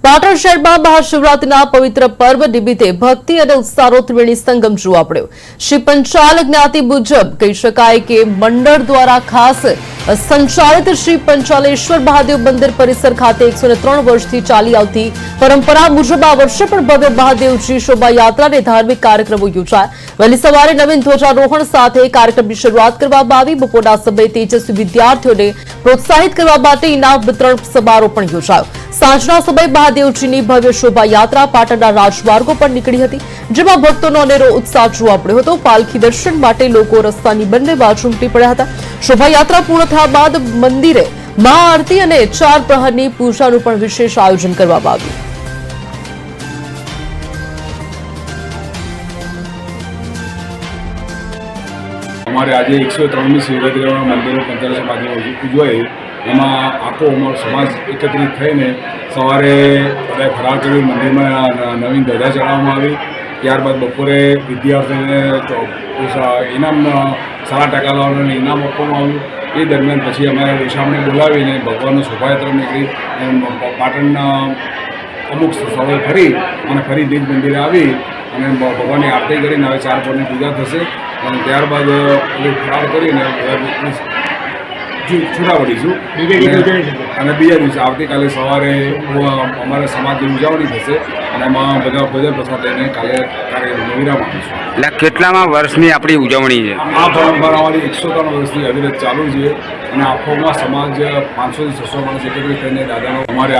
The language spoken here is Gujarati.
પાટણ શહેરમાં મહાશિવરાત્રિના પવિત્ર પર્વ નિમિત્તે ભક્તિ અને ઉત્સાહનો ત્રિવેણી સંગમ જોવા મળ્યો। શ્રી પંચાલ જ્ઞાતિ મુજબ કહી શકાય કે મંડળ દ્વારા ખાસ સંચાલિત શ્રી પંચાલેશ્વર મહાદેવ મંદિર પરિસર ખાતે 103 વર્ષથી ચાલી આવતી પરંપરા મુજબ આ વર્ષે પણ ભવ્ય મહાદેવજી શોભાયાત્રા અને ધાર્મિક કાર્યક્રમો યોજાયા। વહેલી સવારે નવીન ધ્વજારોહણ સાથે કાર્યક્રમની શરૂઆત કરવામાં આવી। બપોરના સમયે તેજસ્વી વિદ્યાર્થીઓને પ્રોત્સાહિત કરવા માટે ઇનામ વિતરણ સમારોહ પણ યોજાયો। સાંજના સમયે મહાદેવજીની ભવ્ય શોભાયાત્રા પાટણના રાજમાર્ગો પર નીકળી હતી, જેમાં ભક્તોનો અનેરો ઉત્સાહ જોવા મળ્યો હતો। પાલખી દર્શન માટે લોકો રસ્તાની બંને બાજુ ઉમટી પડ્યા હતા। શોભાયાત્રા પૂર્ણ થયા બાદ મંદિરે મહાઆરતી અને 4 પ્રહરની પૂજાનું પણ વિશેષ આયોજન કરવામાં આવ્યું। हमारे आज 103મી શિવરાત્રિના મંદિરો પંચાલેશ્વર મહાદેવ ઉજવાય એમાં આખો અમારો સમાજ એકત્રિત થઈને સવારે બધા ફરાર કરી મંદિરમાં નવીન ધજા ચડાવવામાં આવી। ત્યારબાદ બપોરે વિદ્યાર્થીઓને ઇનામ સારા ટકા લાવવાને ઇનામ આપવામાં આવ્યું। એ દરમિયાન પછી અમારે વેશામણી બોલાવીને ભગવાનનો શોભાયાત્રા નીકળી પાટણના અમુક સ્થળોએ ફરી અને ફરી નિજ મંદિરે આવી અને ભગવાનની આરતી કરીને હવે 4 પરની પૂજા થશે અને ત્યારબાદ ફરાર કરીને છૂટા પડીશું અને બીજા દિવસે આવતીકાલે સવારે અમારા સમાજની ઉજવણી થશે અને એમાં બધા ભજન પ્રસાદ લઈને કાલે વિરામ આપીશું। એટલે કેટલામાં વર્ષની આપણી ઉજવણી છે? આ પરંપરા અમારી 103 વર્ષથી અવિરત ચાલુ છે અને આખોમાં સમાજ 500 થી 600 માણસ એકત્રિત થઈને દાદાનો અમારે